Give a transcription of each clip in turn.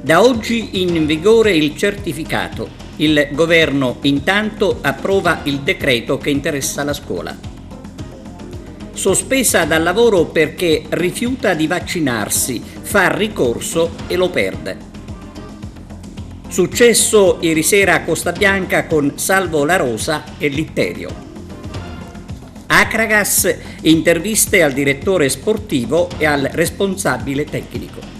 Da oggi in vigore il certificato. Il governo intanto approva il decreto che interessa la scuola. Sospesa dal lavoro perché rifiuta di vaccinarsi, fa ricorso e lo perde. Successo ieri sera a Costa Bianca con Salvo La Rosa e Litterio. Acragas, interviste al direttore sportivo e al responsabile tecnico.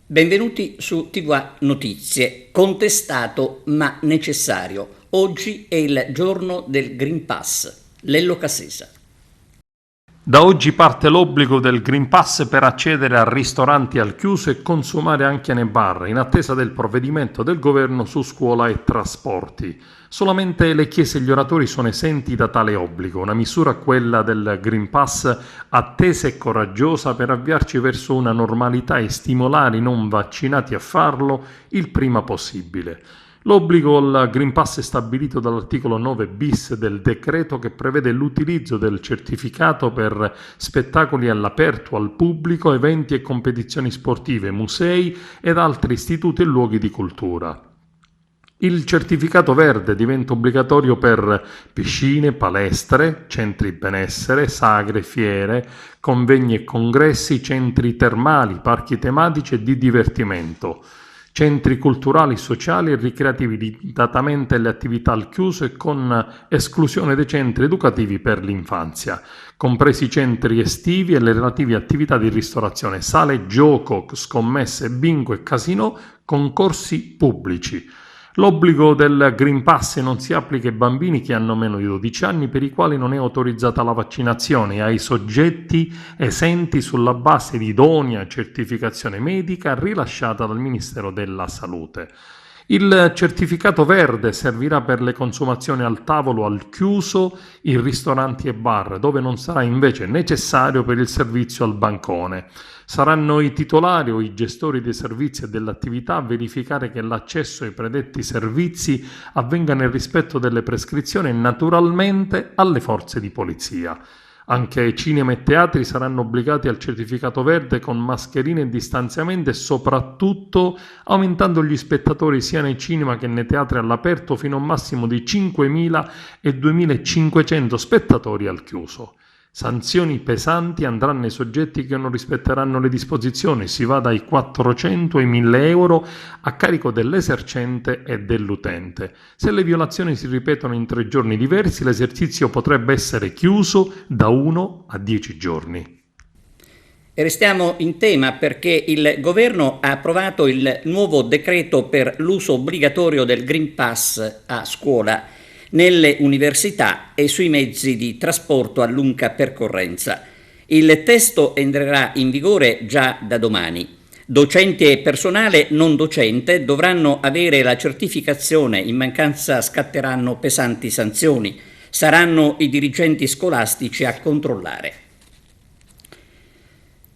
Benvenuti su TVA Notizie. Contestato ma necessario. Oggi è il giorno del Green Pass. Lello Cassesa. Da oggi parte l'obbligo del Green Pass per accedere a ristoranti al chiuso e consumare anche nei bar, in attesa del provvedimento del governo su scuola e trasporti. Solamente le chiese e gli oratori sono esenti da tale obbligo, una misura, quella del Green Pass, attesa e coraggiosa per avviarci verso una normalità e stimolare i non vaccinati a farlo il prima possibile. L'obbligo al Green Pass è stabilito dall'articolo 9 bis del decreto che prevede l'utilizzo del certificato per spettacoli all'aperto al pubblico, eventi e competizioni sportive, musei ed altri istituti e luoghi di cultura. Il certificato verde diventa obbligatorio per piscine, palestre, centri benessere, sagre, fiere, convegni e congressi, centri termali, parchi tematici e di divertimento, centri culturali, sociali e ricreativi, limitatamente alle attività al chiuso e con esclusione dei centri educativi per l'infanzia, compresi i centri estivi e le relative attività di ristorazione, sale gioco, scommesse, bingo e casinò, concorsi pubblici. L'obbligo del Green Pass non si applica ai bambini che hanno meno di 12 anni per i quali non è autorizzata la vaccinazione e ai soggetti esenti sulla base di idonea certificazione medica rilasciata dal Ministero della Salute. Il certificato verde servirà per le consumazioni al tavolo al chiuso in ristoranti e bar, dove non sarà invece necessario per il servizio al bancone. Saranno i titolari o i gestori dei servizi e dell'attività a verificare che l'accesso ai predetti servizi avvenga nel rispetto delle prescrizioni e naturalmente alle forze di polizia. Anche cinema e teatri saranno obbligati al certificato verde con mascherine e distanziamento e soprattutto aumentando gli spettatori sia nei cinema che nei teatri all'aperto fino a un massimo di 5.000 e 2.500 spettatori al chiuso. Sanzioni pesanti andranno ai soggetti che non rispetteranno le disposizioni, si va dai 400 ai 1.000 euro a carico dell'esercente e dell'utente. Se le violazioni si ripetono in 3 giorni diversi, l'esercizio potrebbe essere chiuso da 1 a 10 giorni. E restiamo in tema perché il governo ha approvato il nuovo decreto per l'uso obbligatorio del Green Pass a scuola, nelle università e sui mezzi di trasporto a lunga percorrenza. Il testo entrerà in vigore già da domani. Docenti e personale non docente dovranno avere la certificazione, in mancanza scatteranno pesanti sanzioni. Saranno i dirigenti scolastici a controllare.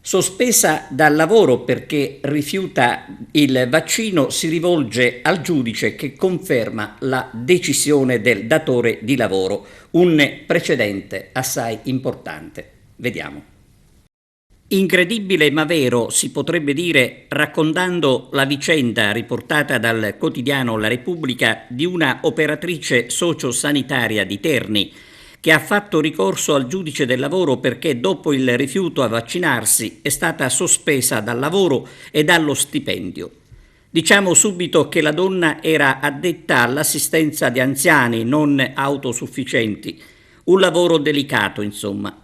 Sospesa dal lavoro perché rifiuta il vaccino, si rivolge al giudice che conferma la decisione del datore di lavoro, un precedente assai importante. Vediamo. Incredibile ma vero, si potrebbe dire, raccontando la vicenda riportata dal quotidiano La Repubblica di una operatrice sociosanitaria di Terni che ha fatto ricorso al giudice del lavoro perché dopo il rifiuto a vaccinarsi è stata sospesa dal lavoro e dallo stipendio. Diciamo subito che la donna era addetta all'assistenza di anziani non autosufficienti, un lavoro delicato insomma,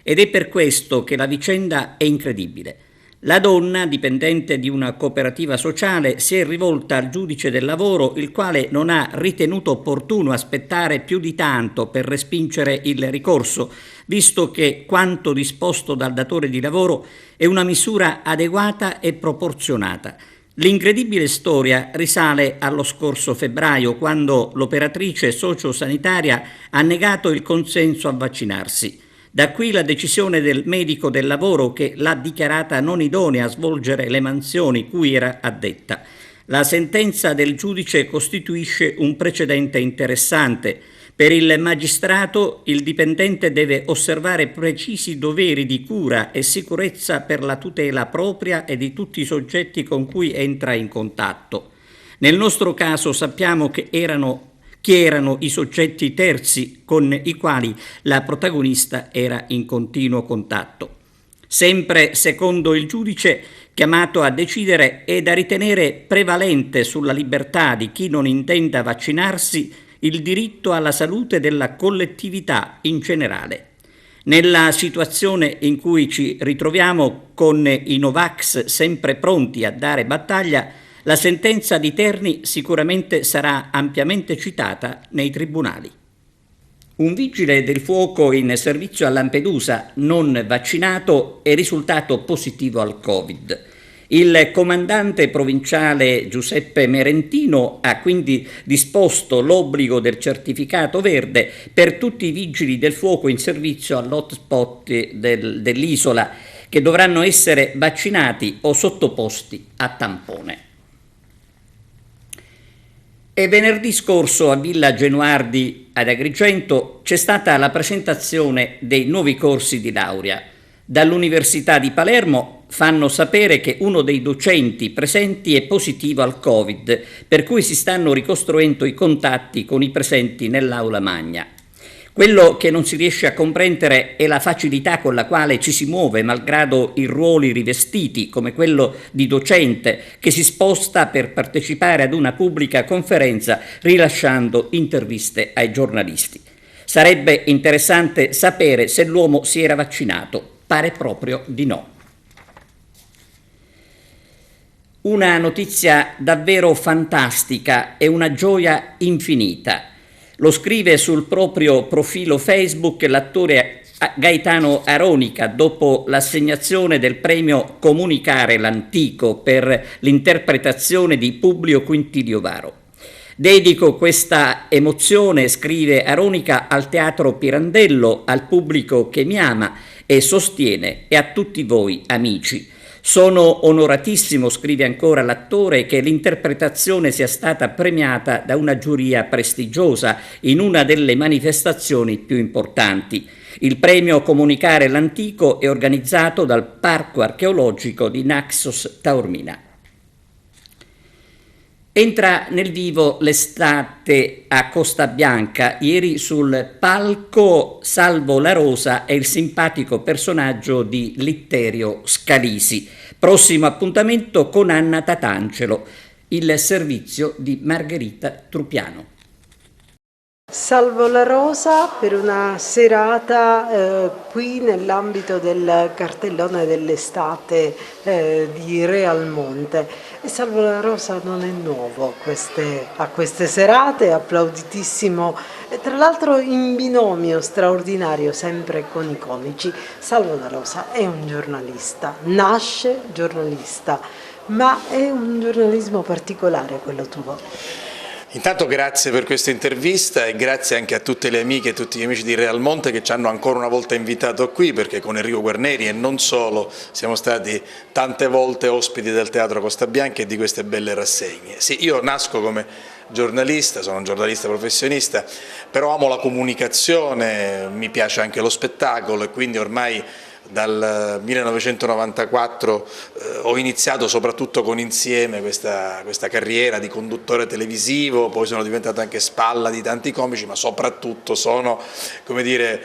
ed è per questo che la vicenda è incredibile. La donna, dipendente di una cooperativa sociale, si è rivolta al giudice del lavoro, il quale non ha ritenuto opportuno aspettare più di tanto per respingere il ricorso, visto che quanto disposto dal datore di lavoro è una misura adeguata e proporzionata. L'incredibile storia risale allo scorso febbraio, quando l'operatrice sociosanitaria ha negato il consenso a vaccinarsi. Da qui la decisione del medico del lavoro che l'ha dichiarata non idonea a svolgere le mansioni cui era addetta. La sentenza del giudice costituisce un precedente interessante Per il magistrato il dipendente deve osservare precisi doveri di cura e sicurezza per la tutela propria e di tutti i soggetti con cui entra in contatto. Nel nostro caso sappiamo chi erano i soggetti terzi con i quali la protagonista era in continuo contatto. Sempre secondo il giudice chiamato a decidere è da ritenere prevalente sulla libertà di chi non intenda vaccinarsi il diritto alla salute della collettività in generale. Nella situazione in cui ci ritroviamo con i Novax sempre pronti a dare battaglia, la sentenza di Terni sicuramente sarà ampiamente citata nei tribunali. Un vigile del fuoco in servizio a Lampedusa, non vaccinato, è risultato positivo al Covid. Il comandante provinciale Giuseppe Merentino ha quindi disposto l'obbligo del certificato verde per tutti i vigili del fuoco in servizio all'hotspot dell'isola, che dovranno essere vaccinati o sottoposti a tampone. E venerdì scorso a Villa Genuardi ad Agrigento c'è stata la presentazione dei nuovi corsi di laurea. Dall'Università di Palermo fanno sapere che uno dei docenti presenti è positivo al Covid, per cui si stanno ricostruendo i contatti con i presenti nell'aula magna. Quello che non si riesce a comprendere è la facilità con la quale ci si muove, malgrado i ruoli rivestiti, come quello di docente, che si sposta per partecipare ad una pubblica conferenza rilasciando interviste ai giornalisti. Sarebbe interessante sapere se l'uomo si era vaccinato. Pare proprio di no. Una notizia davvero fantastica e una gioia infinita. Lo scrive sul proprio profilo Facebook l'attore Gaetano Aronica dopo l'assegnazione del premio Comunicare l'Antico per l'interpretazione di Publio Quintilio Varo. Dedico questa emozione, scrive Aronica, al Teatro Pirandello, al pubblico che mi ama e sostiene, e a tutti voi amici. Sono onoratissimo, scrive ancora l'attore, che l'interpretazione sia stata premiata da una giuria prestigiosa in una delle manifestazioni più importanti. Il premio Comunicare l'Antico è organizzato dal Parco Archeologico di Naxos Taormina. Entra nel vivo l'estate a Costa Bianca. Ieri sul palco Salvo La Rosa e il simpatico personaggio di Litterio Scalisi. Prossimo appuntamento con Anna Tatangelo, il servizio di Margherita Trupiano. Salvo La Rosa per una serata qui nell'ambito del cartellone dell'estate di Realmonte. E Salvo La Rosa non è nuovo a queste serate, applauditissimo, e tra l'altro in binomio straordinario sempre con i comici. Salvo La Rosa è un giornalista, nasce giornalista, ma è un giornalismo particolare quello tuo. Intanto grazie per questa intervista e grazie anche a tutte le amiche e tutti gli amici di Realmonte che ci hanno ancora una volta invitato qui, perché con Enrico Guarneri e non solo siamo stati tante volte ospiti del Teatro Costa Bianca e di queste belle rassegne. Sì, io nasco come giornalista, sono un giornalista professionista, però amo la comunicazione, mi piace anche lo spettacolo e quindi ormai dal 1994 ho iniziato soprattutto con Insieme questa carriera di conduttore televisivo, poi sono diventato anche spalla di tanti comici, ma soprattutto sono, come dire,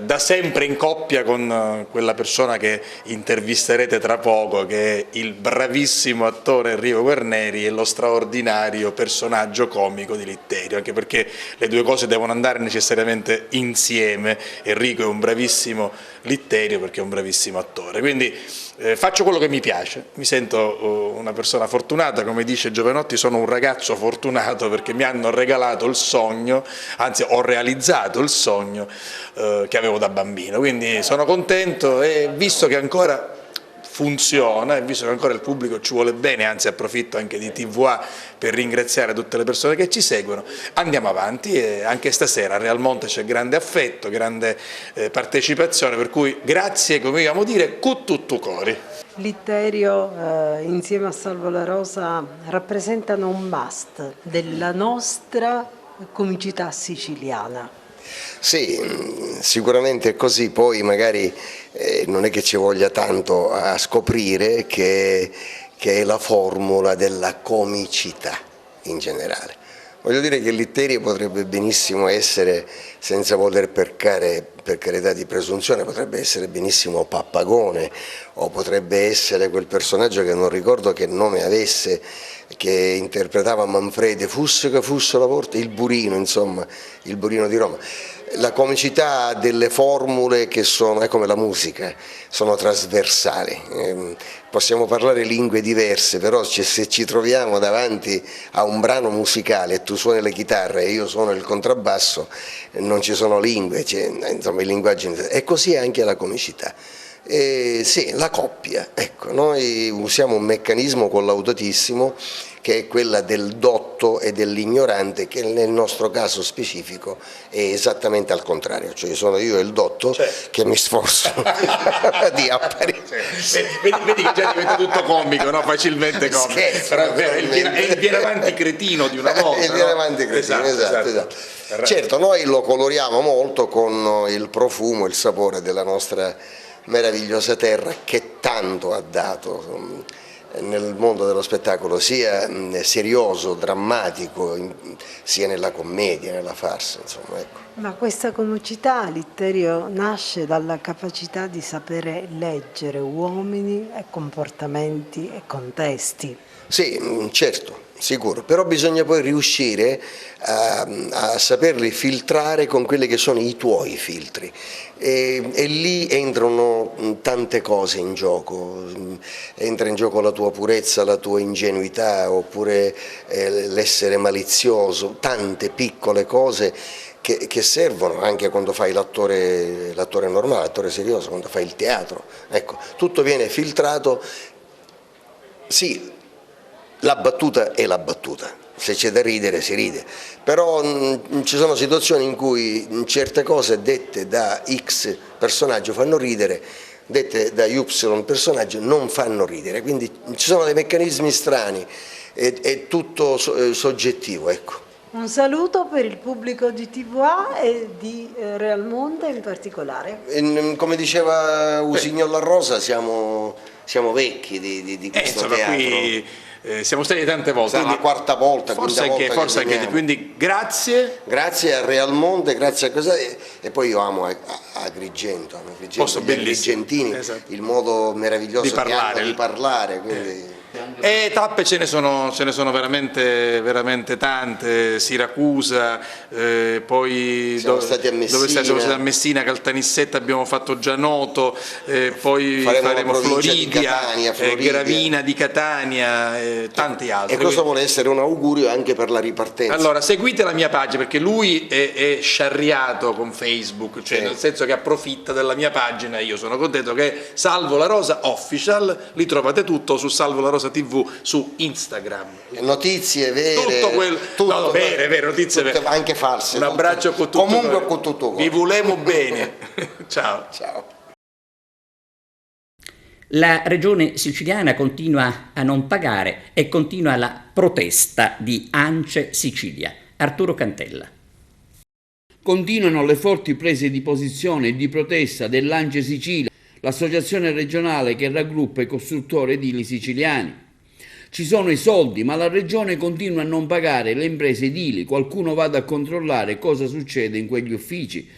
da sempre in coppia con quella persona che intervisterete tra poco, che è il bravissimo attore Enrico Guarneri e lo straordinario personaggio comico di Litterio, anche perché le due cose devono andare necessariamente insieme. Enrico è un bravissimo Litterio perché è un bravissimo attore, quindi faccio quello che mi piace, mi sento una persona fortunata, come dice Giovanotti sono un ragazzo fortunato perché mi hanno regalato il sogno, anzi ho realizzato il sogno che avevo da bambino, quindi sono contento e visto che ancora funziona e visto che ancora il pubblico ci vuole bene, anzi approfitto anche di TVA per ringraziare tutte le persone che ci seguono, andiamo avanti e anche stasera a Realmonte c'è grande affetto, grande partecipazione, per cui grazie, come vogliamo dire, cu tutto cori. Litterio insieme a Salvo La Rosa rappresentano un must della nostra comicità siciliana. Sì, sicuramente è così, poi magari non è che ci voglia tanto a scoprire che è la formula della comicità in generale. Voglio dire che Litterio potrebbe benissimo essere, senza voler peccare per carità di presunzione, potrebbe essere benissimo Pappagone, o potrebbe essere quel personaggio che non ricordo che nome avesse, che interpretava Manfredi, fosse che fosse la porta, il Burino, insomma, il Burino di Roma. La comicità delle formule che sono, è come la musica, sono trasversali. Possiamo parlare lingue diverse, però se ci troviamo davanti a un brano musicale e tu suoni la chitarra e io suono il contrabbasso, non ci sono lingue, insomma il linguaggio. E così anche la comicità. Sì, la coppia, ecco, noi usiamo un meccanismo collaudatissimo che è quella del dotto e dell'ignorante, che nel nostro caso specifico è esattamente al contrario, cioè sono io il dotto che mi sforzo di apparire. Vedi che già diventa tutto comico, no? Facilmente comico. Scherzo, però è il viene avanti cretino di una volta. Il viene avanti cretino, esatto. Certo, noi lo coloriamo molto con il profumo, il sapore della nostra meravigliosa terra, che tanto ha dato nel mondo dello spettacolo, sia serioso, drammatico, sia nella commedia, nella farsa, insomma, ecco. Ma questa comicità, Litterio, nasce dalla capacità di sapere leggere uomini e comportamenti e contesti. Sì, certo, sicuro, però bisogna poi riuscire a saperli filtrare con quelli che sono i tuoi filtri e lì entrano tante cose in gioco, entra in gioco la tua purezza, la tua ingenuità, oppure l'essere malizioso, tante piccole cose che servono anche quando fai l'attore normale, l'attore serioso, quando fai il teatro, ecco, tutto viene filtrato. Sì, la battuta è la battuta, se c'è da ridere si ride, però ci sono situazioni in cui certe cose dette da X personaggio fanno ridere, dette da Y personaggio non fanno ridere, quindi ci sono dei meccanismi strani, è tutto soggettivo, ecco. Un saluto per il pubblico di TVA e di Realmonte in particolare. Come diceva Usignol La Rosa, siamo vecchi di questo teatro. Qui siamo stati tante volte. La quarta volta, forse anche quindi grazie. Grazie a Realmonte, grazie a cosa. E poi io amo Agrigento, gli agrigentini, esatto. Il modo meraviglioso di parlare quindi. E tappe ce ne sono veramente, veramente tante. Siracusa, poi siamo stati a Messina, Caltanissetta abbiamo fatto già Noto, poi faremo Floridia, Gravina di Catania, tanti altri. E questo vuole essere un augurio anche per la ripartenza. Allora seguite la mia pagina, perché lui è sciarriato con Facebook, cioè nel senso che approfitta della mia pagina. Io sono contento che Salvo La Rosa Official, li trovate tutto su Salvo La Rosa TV su Instagram. Notizie vere, tutto vere, notizie vere, anche false. Un abbraccio con tutto. Comunque con tutto. Vi volemo bene. Ciao. La regione siciliana continua a non pagare e continua la protesta di ANCE Sicilia. Arturo Cantella. Continuano le forti prese di posizione e di protesta dell'ANCE Sicilia, l'associazione regionale che raggruppa i costruttori edili siciliani. Ci sono i soldi, ma la regione continua a non pagare le imprese edili. Qualcuno vada a controllare cosa succede in quegli uffici.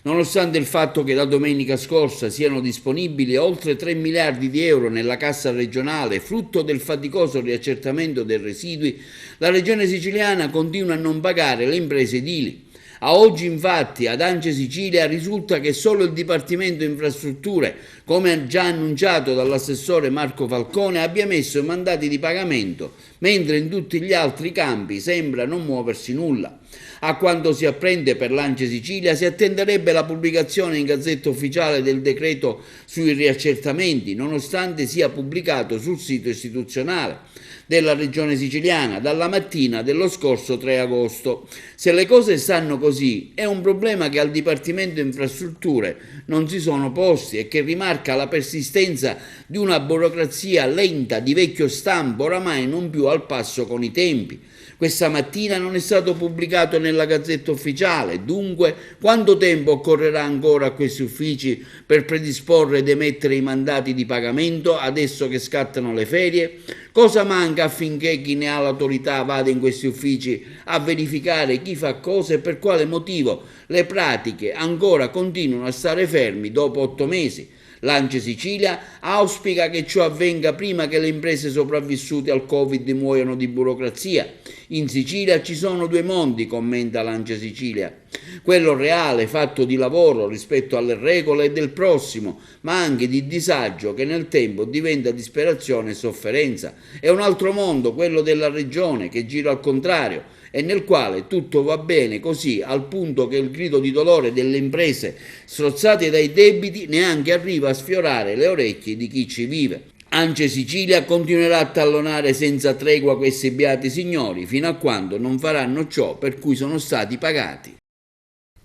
Nonostante il fatto che da domenica scorsa siano disponibili oltre 3 miliardi di euro nella cassa regionale, frutto del faticoso riaccertamento dei residui, la regione siciliana continua a non pagare le imprese edili. A oggi infatti ad ANCE Sicilia risulta che solo il Dipartimento Infrastrutture, come già annunciato dall'assessore Marco Falcone, abbia messo i mandati di pagamento, mentre in tutti gli altri campi sembra non muoversi nulla. A quanto si apprende per l'ANCE Sicilia si attenderebbe la pubblicazione in Gazzetta Ufficiale del decreto sui riaccertamenti, nonostante sia pubblicato sul sito istituzionale. della regione siciliana dalla mattina dello scorso 3 agosto. Se le cose stanno così, è un problema che al Dipartimento Infrastrutture non si sono posti e che rimarca la persistenza di una burocrazia lenta di vecchio stampo, oramai non più al passo con i tempi. Questa mattina non è stato pubblicato nella Gazzetta Ufficiale, dunque quanto tempo occorrerà ancora a questi uffici per predisporre ed emettere i mandati di pagamento adesso che scattano le ferie? Cosa manca affinché chi ne ha l'autorità vada in questi uffici a verificare chi fa cosa e per quale motivo le pratiche ancora continuano a stare fermi dopo 8 mesi? L'ANCE Sicilia auspica che ciò avvenga prima che le imprese sopravvissute al Covid muoiano di burocrazia. In Sicilia ci sono 2 mondi, commenta l'ANCE Sicilia. Quello reale, fatto di lavoro rispetto alle regole e del prossimo, ma anche di disagio che nel tempo diventa disperazione e sofferenza. E un altro mondo, quello della regione, che gira al contrario, e nel quale tutto va bene così, al punto che il grido di dolore delle imprese strozzate dai debiti neanche arriva a sfiorare le orecchie di chi ci vive. ANCE Sicilia continuerà a tallonare senza tregua questi beati signori fino a quando non faranno ciò per cui sono stati pagati.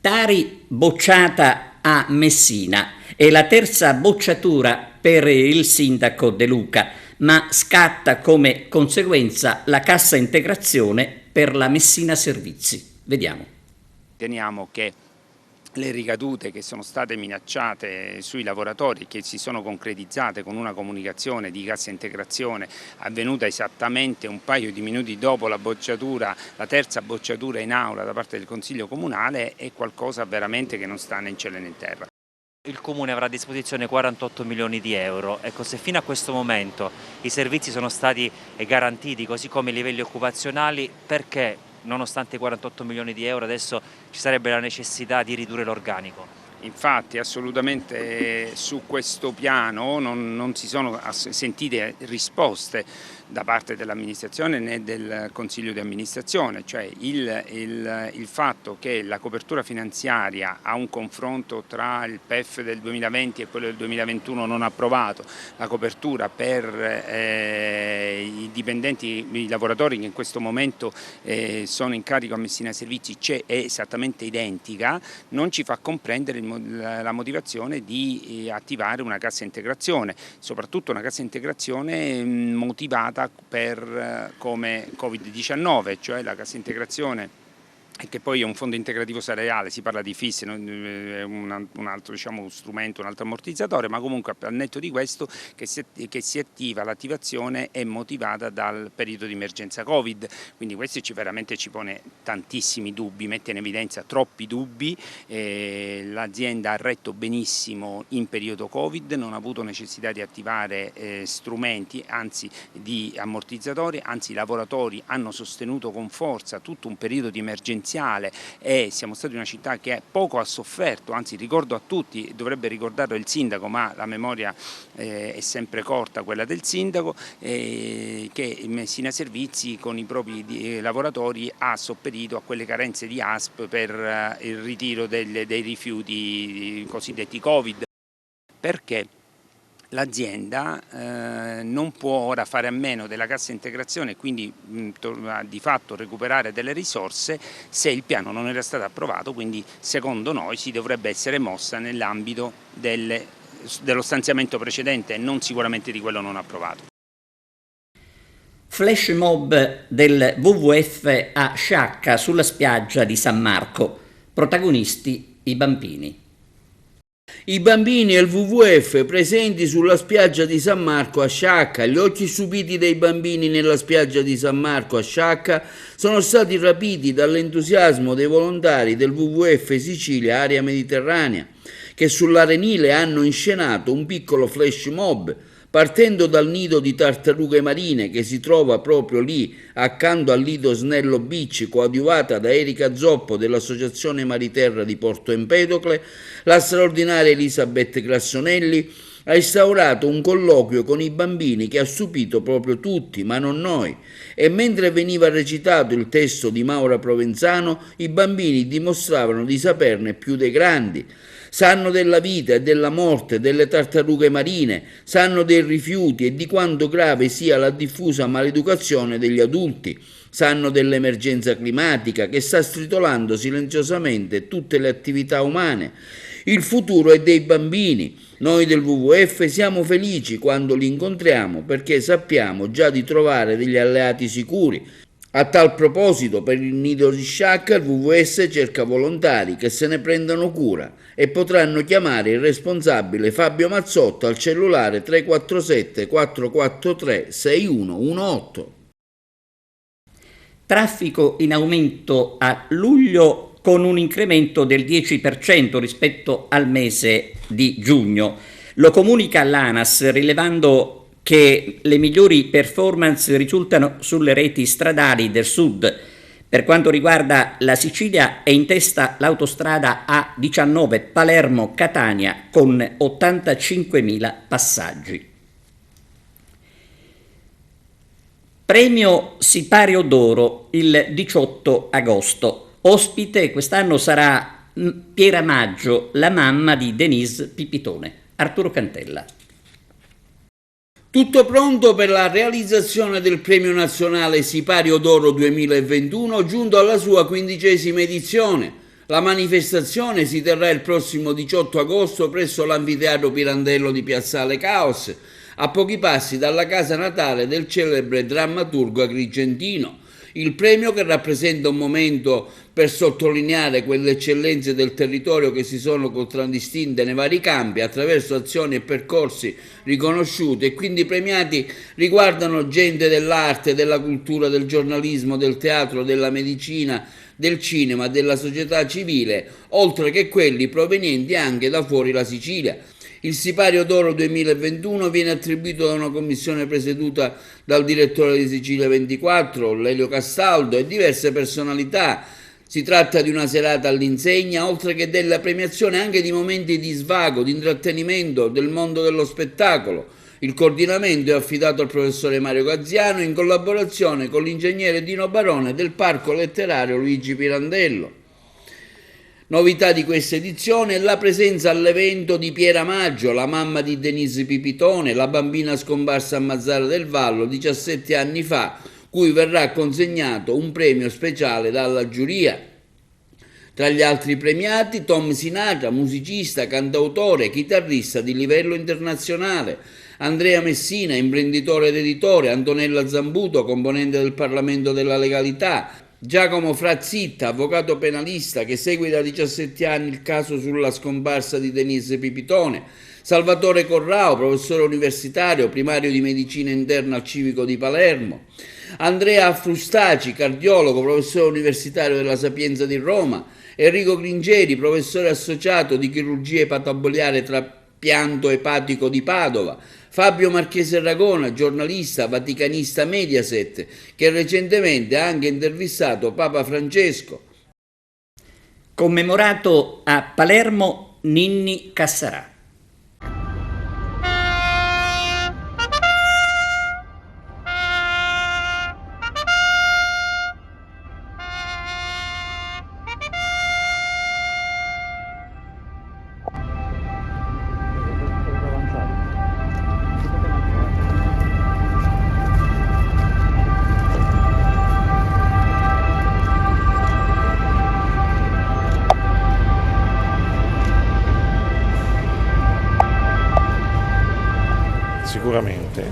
Tari bocciata a Messina, è la terza bocciatura per il sindaco De Luca, ma scatta come conseguenza la cassa integrazione per la Messina Servizi. Vediamo. Teniamo che le ricadute che sono state minacciate sui lavoratori, che si sono concretizzate con una comunicazione di cassa integrazione avvenuta esattamente un paio di minuti dopo la bocciatura, la terza bocciatura in aula da parte del Consiglio Comunale, è qualcosa veramente che non sta né in cielo né in terra. Il Comune avrà a disposizione 48 milioni di euro. Ecco, se fino a questo momento i servizi sono stati garantiti, così come i livelli occupazionali, perché nonostante i 48 milioni di euro adesso ci sarebbe la necessità di ridurre l'organico? Infatti assolutamente su questo piano non si sono sentite risposte da parte dell'amministrazione né del Consiglio di amministrazione, cioè il fatto che la copertura finanziaria a un confronto tra il PEF del 2020 e quello del 2021 non approvato, la copertura per i dipendenti, i lavoratori che in questo momento sono in carico a Messina Servizi è esattamente identica, non ci fa comprendere la motivazione di attivare una cassa integrazione, soprattutto una cassa integrazione motivata come Covid-19, cioè la cassa integrazione, che poi è un fondo integrativo salariale, si parla di FIS, è un altro strumento, un altro ammortizzatore, ma comunque al netto di questo che si attiva, l'attivazione è motivata dal periodo di emergenza Covid, quindi questo veramente ci pone tantissimi dubbi, mette in evidenza troppi dubbi. L'azienda ha retto benissimo in periodo Covid, non ha avuto necessità di attivare strumenti, anzi di ammortizzatori, anzi i lavoratori hanno sostenuto con forza tutto un periodo di emergenziale e siamo stati una città che poco ha sofferto, anzi ricordo a tutti, dovrebbe ricordarlo il sindaco, ma la memoria è sempre corta, quella del sindaco, che Messina Servizi con i propri lavoratori ha sopperito a quelle carenze di ASP per il ritiro dei rifiuti cosiddetti Covid. Perché? L'azienda non può ora fare a meno della cassa integrazione e quindi di fatto recuperare delle risorse se il piano non era stato approvato, quindi secondo noi si dovrebbe essere mossa nell'ambito dello stanziamento precedente e non sicuramente di quello non approvato. Flash mob del WWF a Sciacca sulla spiaggia di San Marco, protagonisti i bambini. I bambini e il WWF presenti sulla spiaggia di San Marco a Sciacca. Gli occhi stupiti dei bambini nella spiaggia di San Marco a Sciacca sono stati rapiti dall'entusiasmo dei volontari del WWF Sicilia Area Mediterranea, che sull'arenile hanno inscenato un piccolo flash mob, partendo dal nido di tartarughe marine che si trova proprio lì, accanto al lido Snello Beach, coadiuvata da Erika Zoppo dell'Associazione Mariterra di Porto Empedocle, la straordinaria Elisabeth Grassonelli, ha instaurato un colloquio con i bambini che ha stupito proprio tutti, ma non noi. E mentre veniva recitato il testo di Maura Provenzano, i bambini dimostravano di saperne più dei grandi. Sanno della vita e della morte delle tartarughe marine, sanno dei rifiuti e di quanto grave sia la diffusa maleducazione degli adulti. Sanno dell'emergenza climatica che sta stritolando silenziosamente tutte le attività umane. Il futuro è dei bambini. Noi del WWF siamo felici quando li incontriamo perché sappiamo già di trovare degli alleati sicuri. A tal proposito, per il nido di Sciacca, il WWF cerca volontari che se ne prendano cura e potranno chiamare il responsabile Fabio Mazzotto al cellulare 347 443 6118. Traffico in aumento a luglio con un incremento del 10% rispetto al mese di giugno. Lo comunica l'ANAS rilevando che le migliori performance risultano sulle reti stradali del sud. Per quanto riguarda la Sicilia è in testa l'autostrada A19 Palermo-Catania con 85.000 passaggi. Premio Sipario d'Oro il 18 agosto. Ospite quest'anno sarà Piera Maggio, la mamma di Denise Pipitone. Arturo Cantella. Tutto pronto per la realizzazione del Premio Nazionale Sipario d'Oro 2021, giunto alla sua 15ª edizione. La manifestazione si terrà il prossimo 18 agosto presso l'Anfiteatro Pirandello di Piazzale Caos, a pochi passi dalla casa natale del celebre drammaturgo agrigentino. Il premio, che rappresenta un momento per sottolineare quelle eccellenze del territorio che si sono contraddistinte nei vari campi attraverso azioni e percorsi riconosciuti e quindi premiati, riguardano gente dell'arte, della cultura, del giornalismo, del teatro, della medicina, del cinema, della società civile, oltre che quelli provenienti anche da fuori la Sicilia. Il Sipario d'Oro 2021 viene attribuito da una commissione presieduta dal direttore di Sicilia 24, Lelio Castaldo, e diverse personalità. Si tratta di una serata all'insegna, oltre che della premiazione anche di momenti di svago, di intrattenimento, del mondo dello spettacolo. Il coordinamento è affidato al professore Mario Gazziano in collaborazione con l'ingegnere Dino Barone del Parco Letterario Luigi Pirandello. Novità di questa edizione è la presenza all'evento di Piera Maggio, la mamma di Denise Pipitone, la bambina scomparsa a Mazzara del Vallo 17 anni fa, cui verrà consegnato un premio speciale dalla giuria. Tra gli altri premiati Tom Sinatra, musicista, cantautore, chitarrista di livello internazionale, Andrea Messina, imprenditore ed editore, Antonella Zambuto, componente del Parlamento della Legalità, Giacomo Frazzitta, avvocato penalista che segue da 17 anni il caso sulla scomparsa di Denise Pipitone, Salvatore Corrao, professore universitario, primario di medicina interna al Civico di Palermo, Andrea Frustaci, cardiologo, professore universitario della Sapienza di Roma, Enrico Gringeri, professore associato di chirurgia epatobiliare trapianto epatico di Padova, Fabio Marchese Ragona, giornalista, vaticanista Mediaset, che recentemente ha anche intervistato Papa Francesco. Commemorato a Palermo Ninni Cassarà.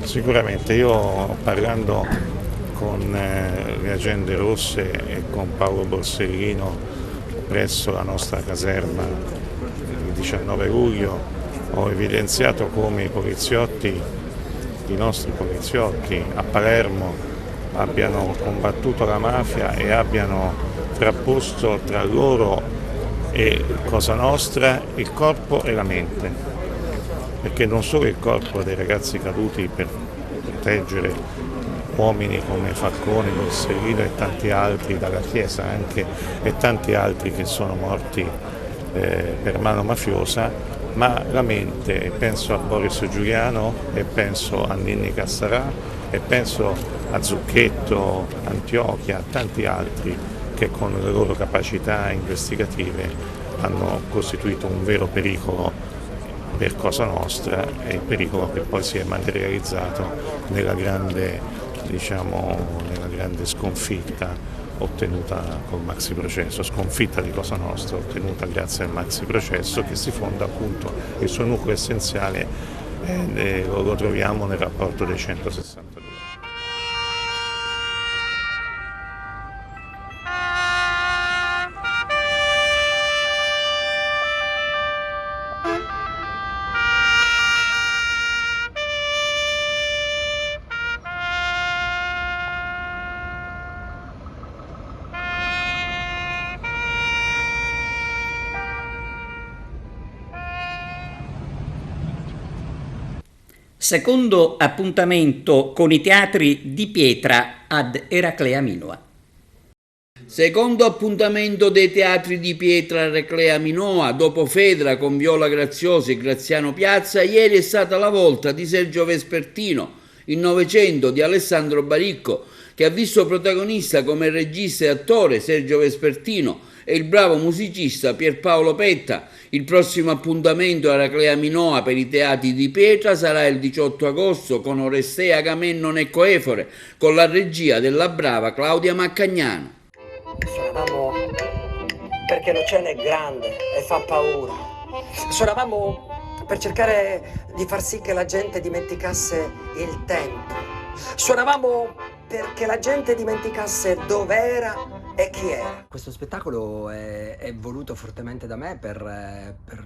Sicuramente, io parlando con le Agende Rosse e con Paolo Borsellino presso la nostra caserma il 19 luglio ho evidenziato come i nostri poliziotti a Palermo abbiano combattuto la mafia e abbiano frapposto tra loro e Cosa Nostra il corpo e la mente. Perché non solo il corpo dei ragazzi caduti per proteggere uomini come Falcone, Borsellino e tanti altri dalla Chiesa anche, e tanti altri che sono morti per mano mafiosa, ma la mente, penso a Boris Giuliano e penso a Ninni Cassarà e penso a Zucchetto, Antiochia, a tanti altri che con le loro capacità investigative hanno costituito un vero pericolo per Cosa Nostra e il pericolo che poi si è materializzato nella grande sconfitta ottenuta col maxi processo, sconfitta di Cosa Nostra ottenuta grazie al maxi processo, che si fonda appunto, il suo nucleo essenziale lo troviamo nel rapporto dei 162. Secondo appuntamento con i teatri di pietra ad Eraclea Minoa. Secondo appuntamento dei teatri di pietra Eraclea Minoa, dopo Fedra con Viola Graziosi e Graziano Piazza, ieri è stata la volta di Sergio Vespertino, il Novecento di Alessandro Baricco, che ha visto protagonista come regista e attore Sergio Vespertino e il bravo musicista Pierpaolo Petta. Il prossimo appuntamento a Eraclea Minoa per i teatri di pietra sarà il 18 agosto con Orestei, Agamennone e Coefore, con la regia della brava Claudia Maccagnano. Suonavamo perché l'oceano è grande e fa paura. Suonavamo per cercare di far sì che la gente dimenticasse il tempo. Suonavamo perché la gente dimenticasse dov'era e chi era. Questo spettacolo è voluto fortemente da me per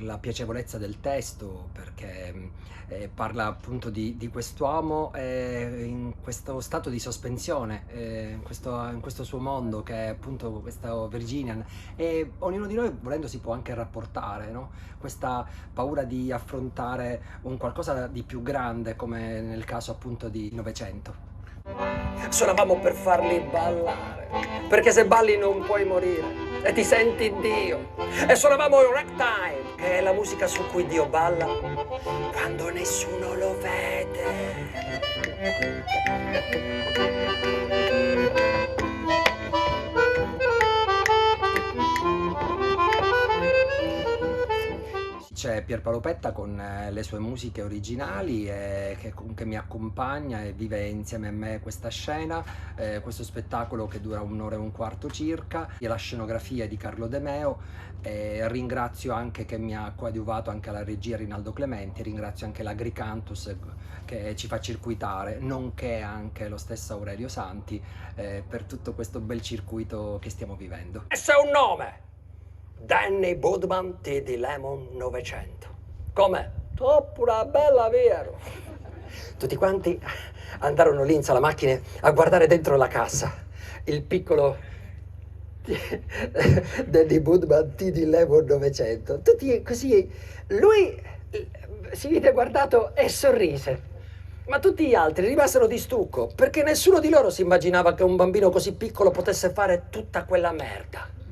la piacevolezza del testo, perché parla appunto di quest'uomo in questo stato di sospensione, in questo suo mondo che è appunto questo Virginian, e ognuno di noi volendo si può anche rapportare, no? Questa paura di affrontare un qualcosa di più grande, come nel caso appunto di Novecento. Suonavamo per farli ballare, perché se balli non puoi morire e ti senti Dio. E suonavamo il ragtime, che è la musica su cui Dio balla quando nessuno lo vede. C'è Pierpaolo Petta con le sue musiche originali che mi accompagna e vive insieme a me questa scena, questo spettacolo che dura 1 ora e un quarto circa, e la scenografia di Carlo De Meo. Ringrazio anche che mi ha coadiuvato anche alla regia Rinaldo Clementi, ringrazio anche l'Agricantus che ci fa circuitare, nonché anche lo stesso Aurelio Santi per tutto questo bel circuito che stiamo vivendo. E c'è un nome! Danny Budman T.D. Lemon 900. Com'è? Oppure bella, vero? Tutti quanti andarono lì in sala macchine a guardare dentro la cassa. Il piccolo Danny Budman T.D. Lemon 900. Tutti così. Lui si vide guardato e sorrise. Ma tutti gli altri rimasero di stucco, perché nessuno di loro si immaginava che un bambino così piccolo potesse fare tutta quella merda.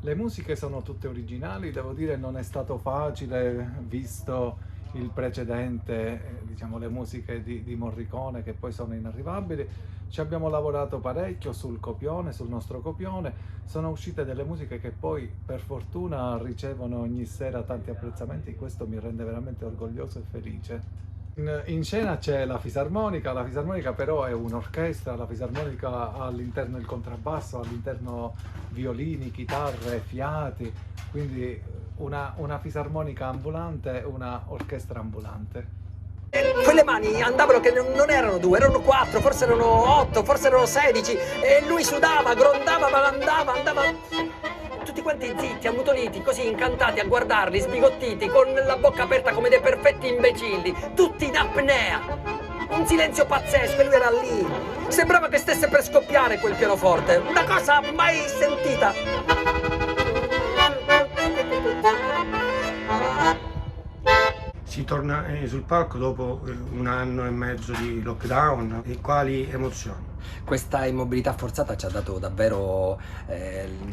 Le musiche sono tutte originali, devo dire non è stato facile, visto il precedente, diciamo le musiche di Morricone che poi sono inarrivabili. Ci abbiamo lavorato parecchio sul copione, sul nostro copione, sono uscite delle musiche che poi per fortuna ricevono ogni sera tanti apprezzamenti, questo mi rende veramente orgoglioso e felice. In scena c'è la fisarmonica però è un'orchestra, la fisarmonica ha all'interno il contrabbasso, all'interno violini, chitarre, fiati, quindi una fisarmonica ambulante, una orchestra ambulante. Quelle mani andavano che non erano 2, erano 4, forse erano 8, forse erano 16 e lui sudava, grondava, ma andava. Tutti quanti zitti, ammutoliti, così incantati a guardarli, sbigottiti, con la bocca aperta come dei perfetti imbecilli, tutti in apnea. Un silenzio pazzesco e lui era lì. Sembrava che stesse per scoppiare quel pianoforte, una cosa mai sentita. Si torna sul palco dopo 1 anno e mezzo di lockdown, e quali emozioni? Questa immobilità forzata ci ha dato davvero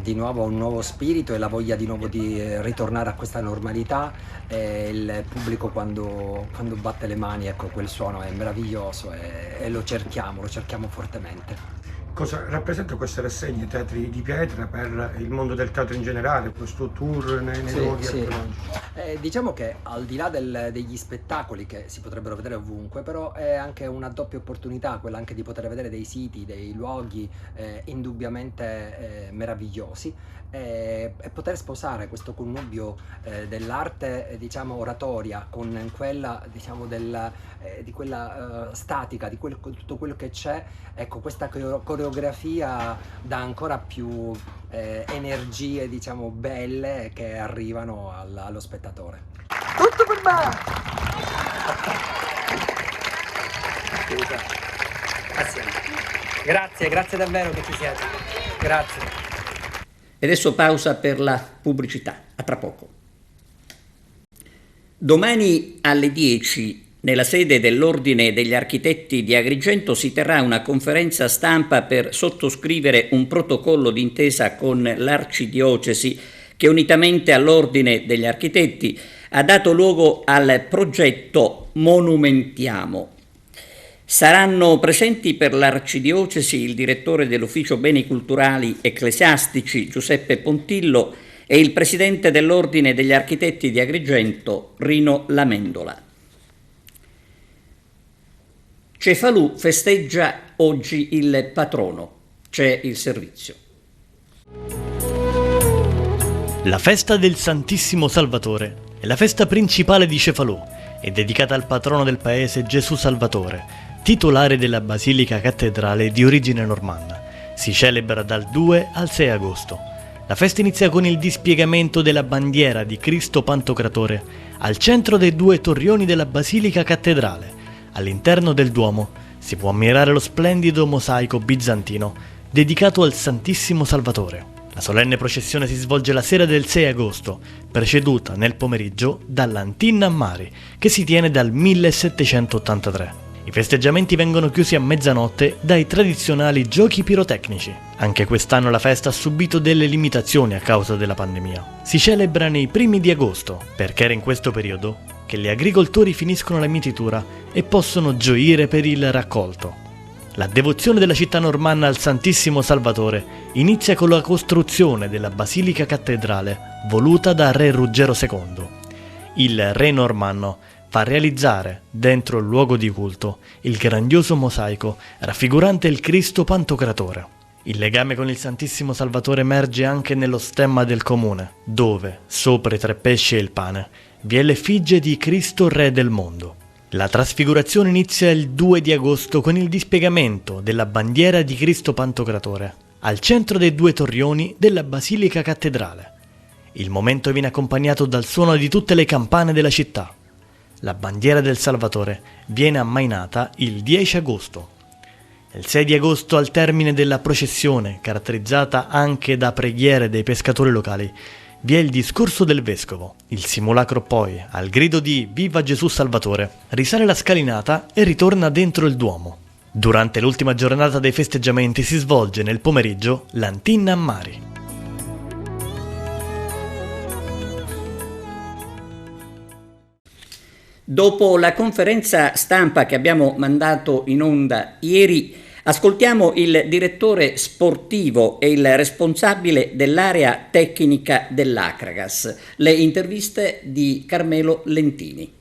di nuovo un nuovo spirito e la voglia di nuovo di ritornare a questa normalità. Il pubblico quando batte le mani, ecco, quel suono è meraviglioso e lo cerchiamo fortemente. Cosa rappresenta queste rassegne Teatri di Pietra per il mondo del teatro in generale, questo tour nei luoghi archeologici? Diciamo che al di là degli spettacoli che si potrebbero vedere ovunque, però è anche una doppia opportunità, quella anche di poter vedere dei siti, dei luoghi indubbiamente meravigliosi e poter sposare questo connubio dell'arte diciamo oratoria con quella diciamo di quella statica, di tutto quello che c'è. Ecco, questa coreografia dà ancora più energie diciamo belle che arrivano allo spettatore. Tutto per me! Grazie davvero che ci siete. Grazie. E adesso pausa per la pubblicità. A tra poco. Domani alle 10, nella sede dell'Ordine degli Architetti di Agrigento, si terrà una conferenza stampa per sottoscrivere un protocollo d'intesa con l'Arcidiocesi che, unitamente all'Ordine degli Architetti, ha dato luogo al progetto Monumentiamo. Saranno presenti per l'Arcidiocesi il direttore dell'Ufficio Beni Culturali Ecclesiastici Giuseppe Pontillo e il presidente dell'Ordine degli Architetti di Agrigento Rino Lamendola. Cefalù festeggia oggi il patrono. C'è il servizio. La festa del Santissimo Salvatore è la festa principale di Cefalù. È dedicata al patrono del paese Gesù Salvatore, titolare della Basilica Cattedrale di origine normanna. Si celebra dal 2 al 6 agosto. La festa inizia con il dispiegamento della bandiera di Cristo Pantocratore al centro dei 2 torrioni della Basilica Cattedrale. All'interno del Duomo si può ammirare lo splendido mosaico bizantino dedicato al Santissimo Salvatore. La solenne processione si svolge la sera del 6 agosto, preceduta nel pomeriggio dall'Antinna a Mari, che si tiene dal 1783. I festeggiamenti vengono chiusi a mezzanotte dai tradizionali giochi pirotecnici. Anche quest'anno la festa ha subito delle limitazioni a causa della pandemia. Si celebra nei primi di agosto, perché era in questo periodo che gli agricoltori finiscono la mietitura e possono gioire per il raccolto. La devozione della città normanna al Santissimo Salvatore inizia con la costruzione della Basilica Cattedrale voluta da Re Ruggero II. Il re normanno fa realizzare, dentro il luogo di culto, il grandioso mosaico raffigurante il Cristo Pantocratore. Il legame con il Santissimo Salvatore emerge anche nello stemma del comune, dove, sopra i 3 pesci e il pane, vi è l'effigie di Cristo Re del mondo. La trasfigurazione inizia il 2 di agosto con il dispiegamento della bandiera di Cristo Pantocratore al centro dei 2 torrioni della Basilica Cattedrale. Il momento viene accompagnato dal suono di tutte le campane della città. La bandiera del Salvatore viene ammainata il 10 agosto. Il 6 di agosto, al termine della processione, caratterizzata anche da preghiere dei pescatori locali, vi è il discorso del vescovo. Il simulacro poi, al grido di «Viva Gesù Salvatore», risale la scalinata e ritorna dentro il Duomo. Durante l'ultima giornata dei festeggiamenti si svolge nel pomeriggio l'Antinna a Mari. Dopo la conferenza stampa che abbiamo mandato in onda ieri, ascoltiamo il direttore sportivo e il responsabile dell'area tecnica dell'Acragas. Le interviste di Carmelo Lentini.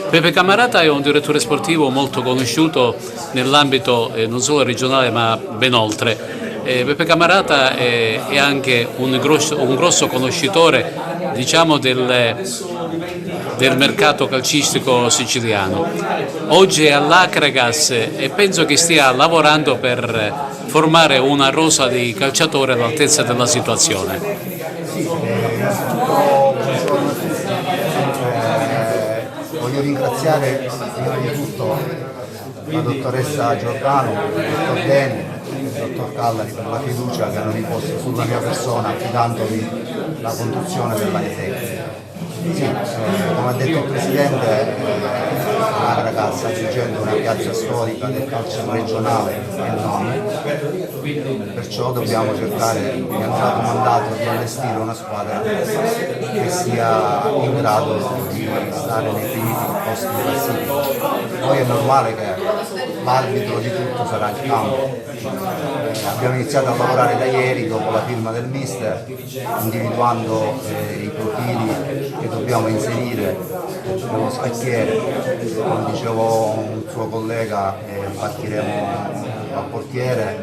Pepe Camarata è un direttore sportivo molto conosciuto nell'ambito non solo regionale ma ben oltre. Pepe Camarata è anche un grosso conoscitore, diciamo, del mercato calcistico siciliano. Oggi è all'Acragas e penso che stia lavorando per formare una rosa di calciatori all'altezza della situazione. Voglio ringraziare prima di tutto la dottoressa Giordano, il dottor Deni e il dottor Callari per la fiducia che hanno riposto sulla mia persona affidandomi la conduzione dell'area tecnica. Sì, come ha detto il Presidente, la ragazza sta aggiungendo una piazza storica del calcio regionale e non, perciò dobbiamo cercare, mi hanno dato mandato di allestire una squadra che sia in grado di stare nei primi posti di classifica. Poi è normale che l'arbitro di tutto sarà il campo. Abbiamo iniziato a lavorare da ieri dopo la firma del mister, individuando i profili che dobbiamo inserire nello scacchiere. Come dicevo un suo collega, partiremo al portiere,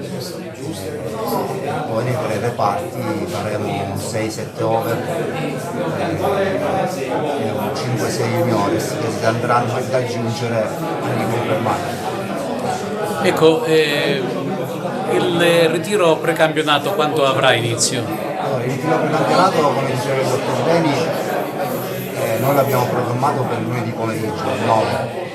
poi nei 3 reparti faremo 6-7 over e 5-6 juniores che si andranno ad aggiungere e riconfermare. Ecco, il ritiro precampionato quando avrà inizio? Allora, il ritiro precampionato, come diceva il dottor Beni, noi l'abbiamo programmato per lunedì pomeriggio, 9,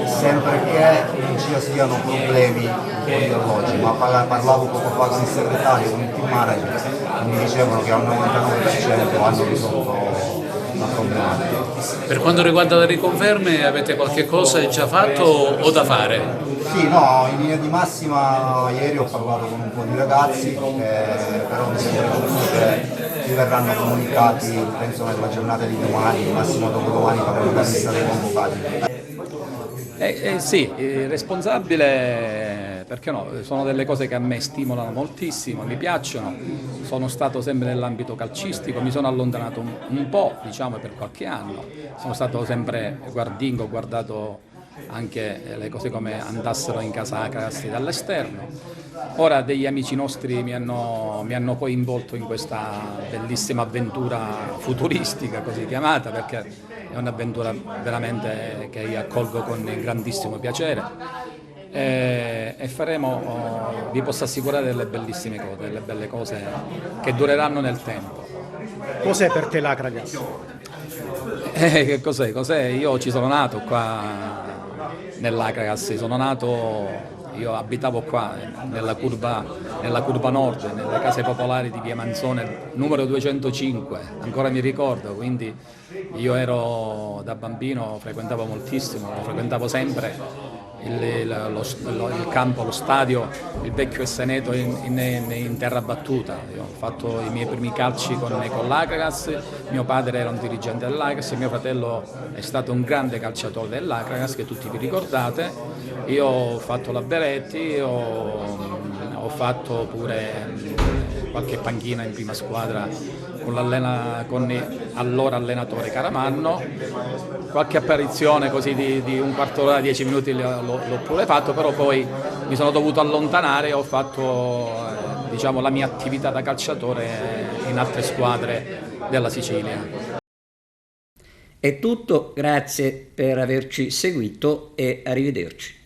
sempre che non ci siano problemi con gli alloggi, ma parlavo poco fa con il segretario, con il team manager, e mi dicevano che al 99% hanno risolto la problematica. Per quanto riguarda le riconferme, avete qualche cosa già fatto o da fare? Sì, no, in linea di massima ieri ho parlato con un po' di ragazzi, però mi sembra giusto che ci verranno comunicati, penso nella giornata di domani, massimo dopodomani faremo la lista dei convocati. Sì, responsabile, perché no, sono delle cose che a me stimolano moltissimo, mi piacciono, sono stato sempre nell'ambito calcistico, mi sono allontanato un po', diciamo, per qualche anno, sono stato sempre guardingo, ho guardato anche le cose come andassero in casa Acrasti dall'esterno. Ora degli amici nostri mi hanno poi involto in questa bellissima avventura futuristica, così chiamata, perché è un'avventura veramente che io accolgo con grandissimo piacere e faremo, vi posso assicurare, delle bellissime cose, delle belle cose che dureranno nel tempo. Cos'è per te l'Acragas? Che cos'è? Cos'è? Io ci sono nato qua nell'Acragas, sono nato, io abitavo qua nella curva nord, nelle case popolari di Via Manzone, numero 205, ancora mi ricordo, quindi io ero da bambino, frequentavo moltissimo, lo frequentavo sempre, il campo, lo stadio, il vecchio Esseneto in terra battuta. Io ho fatto i miei primi calci con l'Acragas, mio padre era un dirigente dell'Acragas, mio fratello è stato un grande calciatore dell'Acragas che tutti vi ricordate, io ho fatto la Beretti, ho fatto pure qualche panchina in prima squadra con allora allenatore Caramanno, qualche apparizione così di un quarto d'ora, 10 minuti l'ho pure fatto, però poi mi sono dovuto allontanare e ho fatto diciamo, la mia attività da calciatore in altre squadre della Sicilia. È tutto, grazie per averci seguito e arrivederci.